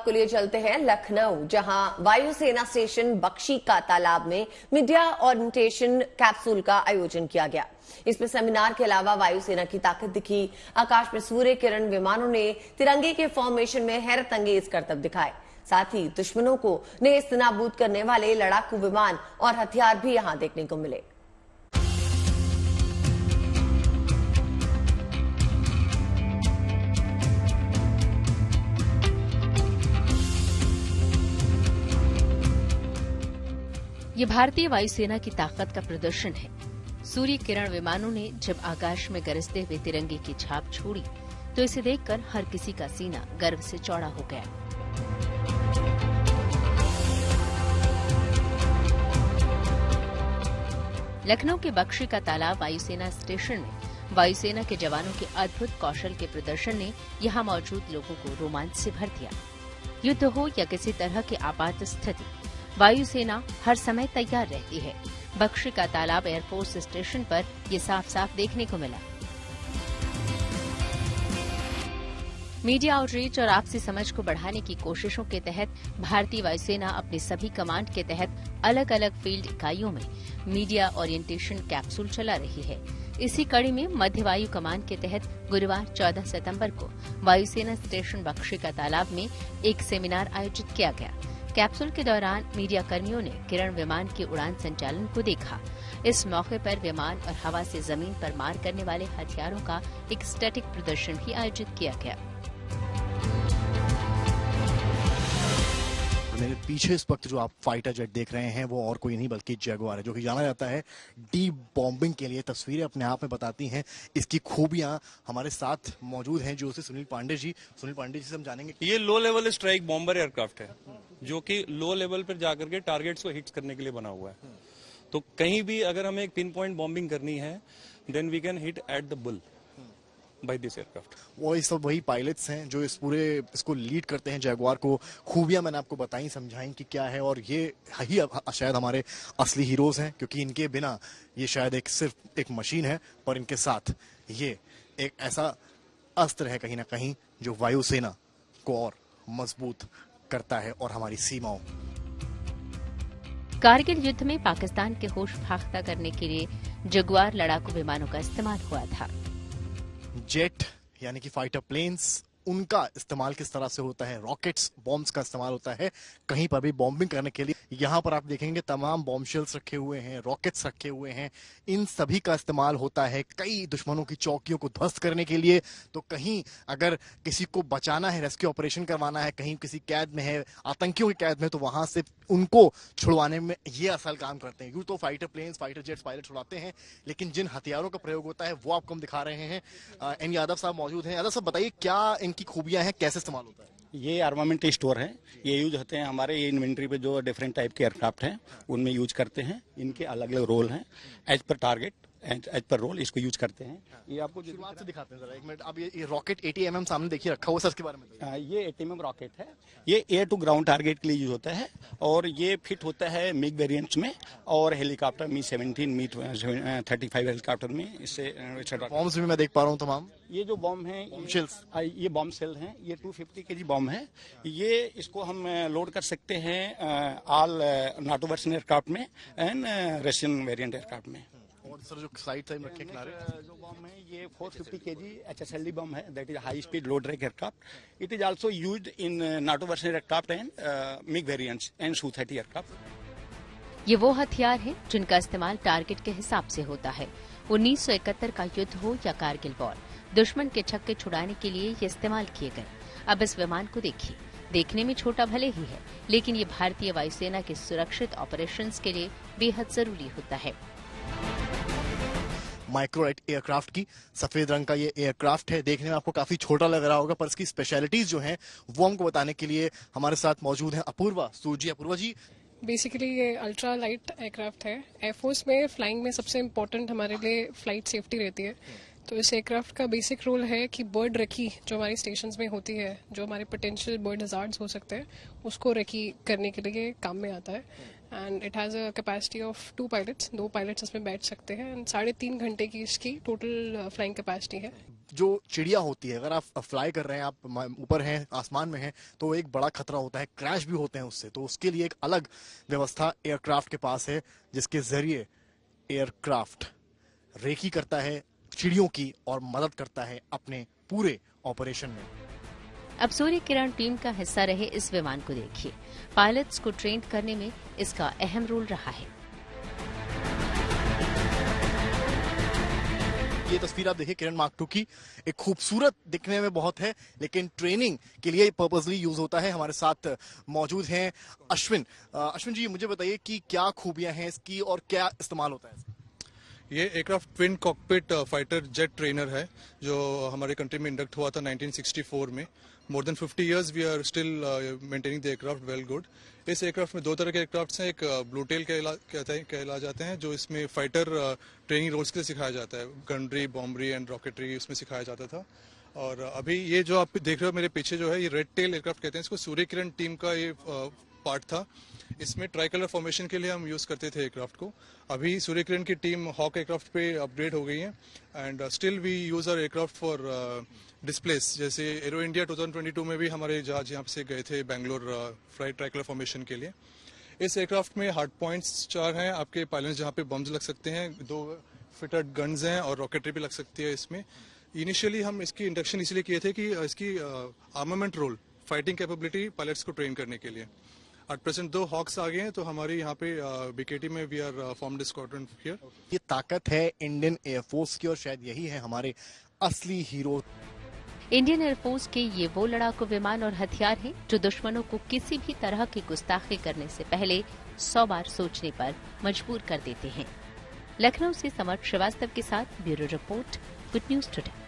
आपको लिए चलते हैं लखनऊ, जहां वायुसेना स्टेशन बख्शी का तालाब में मीडिया ओरिएंटेशन कैप्सूल का आयोजन किया गया। इसमें सेमिनार के अलावा वायुसेना की ताकत दिखी। आकाश में सूर्य किरण विमानों ने तिरंगे के फॉर्मेशन में हैरत अंगेज करतब दिखाए। साथ ही दुश्मनों को नेस्त नाबूद करने वाले लड़ाकू विमान और हथियार भी यहां देखने को मिले। ये भारतीय वायुसेना की ताकत का प्रदर्शन है। सूर्य किरण विमानों ने जब आकाश में गरजते हुए तिरंगे की छाप छोड़ी तो इसे देखकर हर किसी का सीना गर्व से चौड़ा हो गया। लखनऊ के बख्शी का तालाब वायुसेना स्टेशन में वायुसेना के जवानों के अद्भुत कौशल के प्रदर्शन ने यहां मौजूद लोगों को रोमांच से भर दिया। युद्ध हो या किसी तरह की आपात स्थिति, वायुसेना हर समय तैयार रहती है। बख्शी का तालाब एयरफोर्स स्टेशन पर ये साफ साफ देखने को मिला। मीडिया आउटरीच और आपसी समझ को बढ़ाने की कोशिशों के तहत भारतीय वायुसेना अपनी सभी कमांड के तहत अलग अलग फील्ड इकाइयों में मीडिया ओरिएंटेशन कैप्सूल चला रही है। इसी कड़ी में मध्य वायु कमान के तहत गुरुवार 14 सितंबर को वायुसेना स्टेशन बख्शी का तालाब में एक सेमिनार आयोजित किया गया। कैप्सूल के दौरान मीडिया कर्मियों ने किरण विमान के उड़ान संचालन को देखा। इस मौके पर विमान और हवा से जमीन पर मार करने वाले हथियारों का एक स्टैटिक प्रदर्शन भी आयोजित किया गया। मेरे पीछे इस वक्त जो आप फाइटर जेट देख रहे हैं वो और कोई नहीं बल्कि जगुआर है, जो कि जाना जाता है डी बॉम्बिंग के लिए। तस्वीरें अपने आप में बताती हैं इसकी खूबियां। हमारे साथ मौजूद हैं जो सुनील पांडे जी से हम जानेंगे। ये low level strike bomber aircraft है जो कि लो लेवल पर जाकर के टारगेट्स को हिट करने के लिए बना हुआ है। तो कहीं भी अगर हमें एक पिन पॉइंट बॉम्बिंग करनी है then we can hit at the bull by this aircraft. वो सब वही पायलट्स हैं जो इसको लीड करते हैं जगुआर को। खूबियां मैंने आपको बताई, समझाई कि क्या है, और ये ही शायद हमारे असली हीरोज हैं, क्योंकि इनके बिना ये शायद सिर्फ एक मशीन है, पर इनके साथ ये एक ऐसा अस्त्र है कहीं ना कहीं जो वायुसेना को और मजबूत करता है और हमारी सीमाओं। कारगिल युद्ध में पाकिस्तान के होश फाख्ता करने के लिए जगुआर लड़ाकू विमानों का इस्तेमाल हुआ था। जेट यानी कि फाइटर प्लेन्स, उनका इस्तेमाल किस तरह से होता है, रॉकेट्स, बॉम्ब्स का इस्तेमाल होता है कहीं पर भी बॉम्बिंग करने के लिए। यहाँ पर आप देखेंगे तमाम बॉम्ब शेल्स रखे हुए हैं, रॉकेट्स रखे हुए हैं, इन सभी का इस्तेमाल होता है कई दुश्मनों की चौकियों को ध्वस्त करने के लिए। तो कहीं अगर किसी को बचाना है, रेस्क्यू ऑपरेशन करवाना है, कहीं किसी कैद में है, आतंकियों की कैद में, तो वहां से उनको छुड़वाने में ये असल काम करते हैं। यूं तो fighter planes, fighter jets pilot छुड़ाते हैं, लेकिन जिन हथियारों का प्रयोग होता है वो आपको हम दिखा रहे हैं। एन यादव साहब मौजूद हैं। यादव साहब बताइए क्या इनकी खूबियां हैं, कैसे इस्तेमाल होता है? ये आर्मामेंट स्टोर है, ये यूज होते हैं हमारे ये इन्वेंट्री पे जो डिफरेंट टाइप के एयरक्राफ्ट हैं उनमें यूज करते हैं। इनके अलग अलग रोल हैं, as per target, as per role इसको यूज करते हैं। ये आपको शुरुआत से दिखाते हैं जरा एक मिनट। अब ये रॉकेट 80 mm सामने देखिए रखा हुआ, सर इसके बारे में। ये 80 mm रॉकेट है, ये एयर टू ग्राउंड टारगेट के लिए यूज होता है और ये फिट होता है मिग वेरिएंट्स में और हेलीकॉप्टर मी 17, मी 35 हेलीकॉप्टर में। इससे बॉम्ब्स भी मैं देख पा रहा हूँ तमाम। ये जो बॉम्ब है ये बॉम्ब सेल हैं, ये 250 kg बॉम्ब है। ये इसको हम लोड कर सकते हैं ऑल नाटो वर्जन एयरक्राफ्ट में एंड रशियन वेरिएंट एयरक्राफ्ट में। और सर जो साइड टाइम रखे किनारे, जो बॉम्ब है ये 450 kg HSLD बॉम्ब है, that is high speed low drag aircraft. It is also used in NATO version aircraft and MiG variants and Su-30 aircraft. ये वो हथियार हैं जिनका इस्तेमाल टारगेट के हिसाब से होता है। 1971 का युद्ध हो या कारगिल वॉर, दुश्मन के छक्के छुड़ाने के लिए ये इस्तेमाल किए गए। अब इस विमान को देखिए, देखने में छोटा भले ही है, लेकिन ये भारतीय वायुसेना के सुरक्षित ऑपरेशंस के लिए बेहद जरूरी होता है। माइक्रोलाइट एयरक्राफ्ट की सफेद रंग का ये एयरक्राफ्ट है। देखने में आपको काफी छोटा लग रहा होगा, पर इसकी स्पेशलिटीज जो हैं वो हमको बताने के लिए हमारे साथ मौजूद हैं अपूर्वा सूजी। अपूर्वा जी, बेसिकली ये अल्ट्रा लाइट एयरक्राफ्ट है। एयरफोर्स में फ्लाइंग में सबसे इम्पोर्टेंट हमारे लिए फ्लाइट सेफ्टी रहती है। तो इस एयरक्राफ्ट का बेसिक रोल है कि बर्ड रेकी जो हमारी स्टेशंस में होती है, जो हमारे पोटेंशियल बर्ड हजार्ड्स हो सकते हैं, उसको रेकी करने के लिए काम में आता है। And it has a capacity of 2 pilots, 2 pilots इसमें बैठ सकते हैं। एंड 3.5 घंटे की इसकी टोटल फ्लाइंग कैपेसिटी है। जो चिड़िया होती है, अगर आप फ्लाई कर रहे हैं, आप ऊपर हैं, आसमान में हैं, तो एक बड़ा खतरा होता है, क्रैश भी होते हैं उससे। तो उसके लिए एक अलग व्यवस्था एयरक्राफ्ट के पास है, जिसके जरिए एयरक्राफ्ट रेकी करता है चिड़ियों की और मदद करता है अपने पूरे ऑपरेशन में। अब सूर्य किरण टीम का हिस्सा रहे इस विमान को देखिए। पायलट्स को ट्रेन करने में इसका अहम रोल रहा है। ये तस्वीर आप देखिए किरण मार्क 2 की, एक खूबसूरत दिखने में बहुत है, लेकिन ट्रेनिंग के लिए पर्पसली यूज होता है। हमारे साथ मौजूद हैं अश्विन। अश्विन जी, मुझे बताइए कि क्या खूबियां हैं इसकी और क्या इस्तेमाल होता है इसका? ये aircraft twin cockpit fighter jet trainer है, जो हमारे कंट्री में इंडक्ट हुआ था 1964 में। More than 50 years we are still maintaining the aircraft well good. इस एयरक्राफ्ट में दो तरह के एयरक्राफ्ट हैं, एक ब्लू टेल कहला जाते हैं, जो इसमें फाइटर ट्रेनिंग रोल्स के लिए सिखाया जाता है। गनरी, बॉम्बरी एंड रॉकेटरी इसमें सिखाया जाता था। और अभी ये जो आप देख रहे हो मेरे पीछे जो है, ये रेड टेल एयरक्राफ्ट कहते हैं इसको। सूर्य किरण टीम का ये पार्ट था। इसमें ट्राई कलर फॉर्मेशन के लिए हम यूज करते थे एयरक्राफ्ट को। अभी सूर्य किरण की टीम हॉक एयरक्राफ्ट पे अपग्रेड हो गई है and still we use our aircraft for displays. जैसे एरो इंडिया 2022 में भी हमारे जहाज यहाँ से गए थे Bangalore flight tricolour formation के लिए। इस एयरक्राफ्ट में हार्ड पॉइंट्स 4 हैं आपके पायलट्स, जहाँ पे बम्स लग सकते हैं, 2 फिटेड गन्स हैं और रॉकेटरी भी लग सकती है इसमें। इनिशियली हम इसकी इंडक्शन इसलिए किए थे कि इसकी armament role, fighting capability pilots को ट्रेन करने के लिए। एट प्रेजेंट 2 हॉक्स आ गए हैं, तो हमारे यहाँ पे बीकेटी में we are formed squadron here. ये ताकत है इंडियन एयरफोर्स की और शायद यही है हमारे असली हीरो। इंडियन एयरफोर्स के ये वो लड़ाकू विमान और हथियार हैं जो दुश्मनों को किसी भी तरह की गुस्ताखी करने से पहले 100 बार सोचने पर मजबूर कर देते हैं। लखनऊ से समर श्रीवास्तव के साथ bureau report, good news today.